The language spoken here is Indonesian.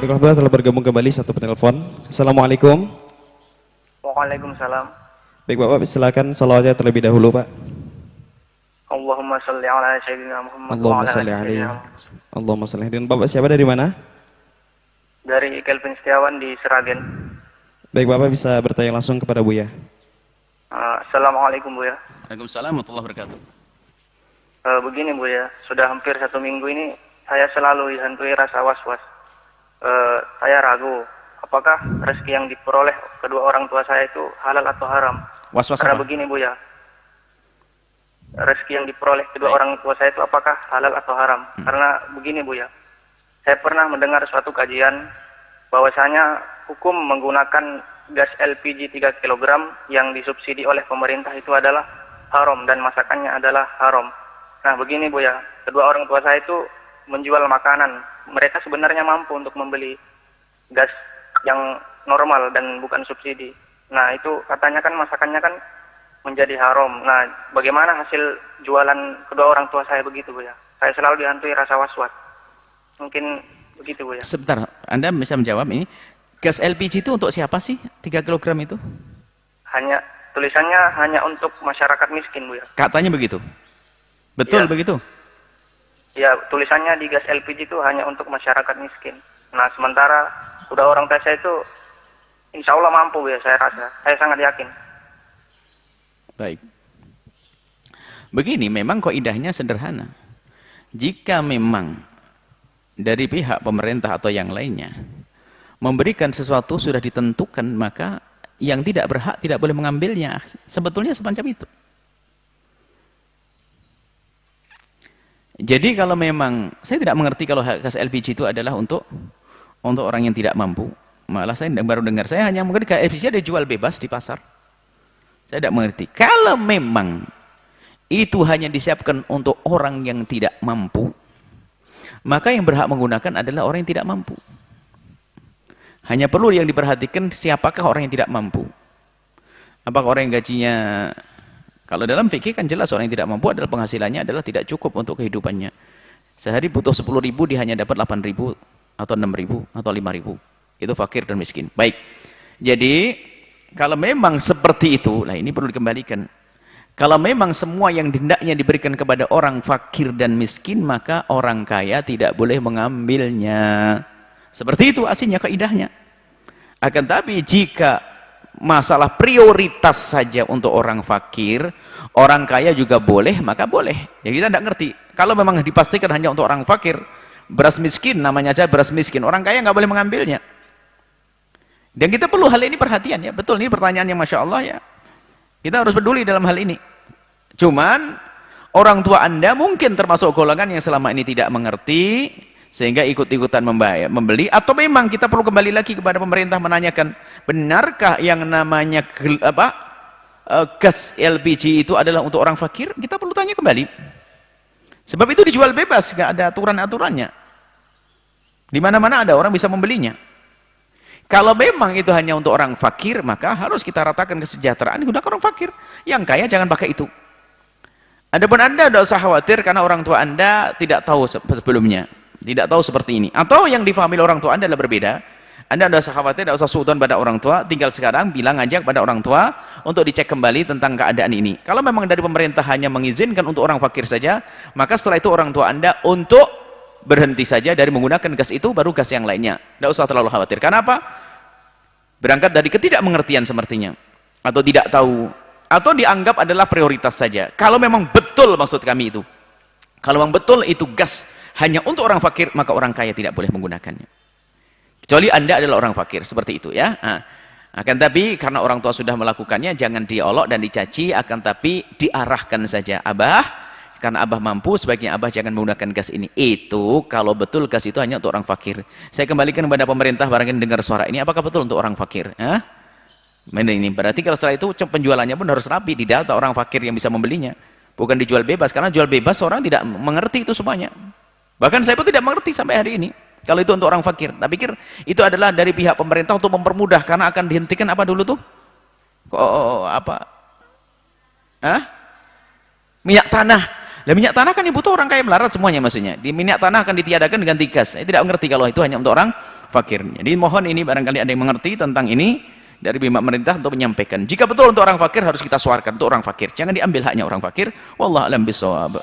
Baiklah, Bapak telah bergabung kembali satu penelpon. Assalamualaikum. Waalaikumsalam. Baik Bapak, silakan salawatnya terlebih dahulu Pak. Allahumma salli ala sayyidina Muhammad wa Allahumma ala salli ali alaihi. sayyidina Muhammad. Allahumma salli. Dan Bapak siapa dari mana? Dari Kelvin Setiawan di Seragen. Baik Bapak, bisa bertanya langsung kepada Buya. Assalamualaikum Bu ya. Waalaikumsalam warahmatullahi wabarakatuh. Begini Bu ya, sudah hampir 1 minggu ini saya selalu dihantui rasa was-was. Saya ragu apakah rezeki yang diperoleh kedua orang tua saya itu halal atau haram. Was-was Karena apa? begini Bu ya, rezeki yang diperoleh kedua orang tua saya itu apakah halal atau haram. Karena begini Bu ya, saya pernah mendengar suatu kajian bahwasanya hukum menggunakan gas LPG 3 kg yang disubsidi oleh pemerintah itu adalah haram dan masakannya adalah haram. Nah begini Bu ya, kedua orang tua saya itu menjual makanan. Mereka sebenarnya mampu untuk membeli gas yang normal dan bukan subsidi. Nah itu katanya kan masakannya kan menjadi haram. Nah bagaimana hasil jualan kedua orang tua saya begitu Bu ya? Saya selalu dihantui rasa was-was. Mungkin begitu Bu ya. Sebentar, Anda bisa menjawab ini. Gas LPG itu untuk siapa sih? 3 kg itu? Hanya tulisannya hanya untuk masyarakat miskin Bu ya. Katanya begitu. Betul Iya. begitu? Ya, tulisannya di gas LPG itu hanya untuk masyarakat miskin. Nah, sementara udah orang tua saya itu insya Allah mampu ya, saya rasa. Saya sangat yakin. Baik. Begini, memang kaidahnya sederhana. Jika memang dari pihak pemerintah atau yang lainnya memberikan sesuatu sudah ditentukan, maka yang tidak berhak tidak boleh mengambilnya. Sebetulnya semacam itu. Jadi kalau memang, saya tidak mengerti kalau gas LPG itu adalah untuk orang yang tidak mampu. Malah saya baru dengar, saya hanya mengerti gas LPG ada jual bebas di pasar. Saya tidak mengerti. Kalau memang itu hanya disiapkan untuk orang yang tidak mampu, maka yang berhak menggunakan adalah orang yang tidak mampu. Hanya perlu yang diperhatikan siapakah orang yang tidak mampu. Apakah orang yang gajinya, kalau dalam fikih kan jelas orang yang tidak mampu adalah penghasilannya adalah tidak cukup untuk kehidupannya. Sehari butuh 10.000, dia hanya dapat 8.000 atau 6.000 atau 5.000. Itu fakir dan miskin. Baik. Jadi kalau memang seperti itu, lah ini perlu dikembalikan. Kalau memang semua yang hendaknya diberikan kepada orang fakir dan miskin, maka orang kaya tidak boleh mengambilnya. Seperti itu aslinya kaidahnya. Akan tapi jika masalah prioritas saja untuk orang fakir, orang kaya juga boleh, maka boleh. Jadi kita tidak ngerti. Kalau memang dipastikan hanya untuk orang fakir, beras miskin, namanya aja beras miskin, orang kaya nggak boleh mengambilnya. Dan kita perlu hal ini perhatian ya. Betul, ini pertanyaan yang Masya Allah ya. Kita harus peduli dalam hal ini. Cuman orang tua Anda mungkin termasuk golongan yang selama ini tidak mengerti, sehingga ikut-ikutan membeli, atau memang kita perlu kembali lagi kepada pemerintah menanyakan, benarkah yang namanya gas LPG itu adalah untuk orang fakir? Kita perlu tanya kembali. Sebab itu dijual bebas, nggak ada aturan-aturannya. Di mana-mana ada orang bisa membelinya. Kalau memang itu hanya untuk orang fakir, maka harus kita ratakan kesejahteraan digunakan orang fakir. Yang kaya jangan pakai itu. Adapun Anda tidak usah khawatir karena orang tua Anda tidak tahu sebelumnya. Tidak tahu seperti ini, atau yang difahami orang tua Anda adalah berbeda. Anda tidak usah khawatir, tidak usah suudzon pada orang tua, tinggal sekarang bilang aja kepada orang tua untuk dicek kembali tentang keadaan ini. Kalau memang dari pemerintah hanya mengizinkan untuk orang fakir saja, maka setelah itu orang tua Anda untuk berhenti saja dari menggunakan gas itu, baru gas yang lainnya. Tidak usah terlalu khawatir. Karena apa? Berangkat dari ketidakmengertian sepertinya, atau tidak tahu, atau dianggap adalah prioritas saja. Kalau memang betul maksud kami itu, kalau memang betul itu gas hanya untuk orang fakir, maka orang kaya tidak boleh menggunakannya. Kecuali Anda adalah orang fakir, seperti itu ya. Akan tapi karena orang tua sudah melakukannya, jangan diolok dan dicaci, akan tapi diarahkan saja. Abah, karena Abah mampu, sebaiknya Abah jangan menggunakan gas ini. Itu kalau betul gas itu hanya untuk orang fakir. Saya kembalikan kepada pemerintah barangkali dengar suara ini, apakah betul untuk orang fakir? Ini berarti kalau setelah itu penjualannya pun harus rapi, didata orang fakir yang bisa membelinya. Bukan dijual bebas, karena jual bebas orang tidak mengerti itu semuanya. Bahkan saya pun tidak mengerti sampai hari ini kalau itu untuk orang fakir. Saya pikir itu adalah dari pihak pemerintah untuk mempermudah, karena akan dihentikan apa dulu tuh? Minyak tanah. Lah minyak tanah kan dibutuh orang kaya melarat semuanya maksudnya. Di minyak tanah akan ditiadakan dengan gas. Saya tidak mengerti kalau itu hanya untuk orang fakir. Jadi mohon ini barangkali ada yang mengerti tentang ini dari pemerintah untuk menyampaikan. Jika betul untuk orang fakir harus kita suarakan untuk orang fakir. Jangan diambil haknya orang fakir. Wallahu a'lam bishawab.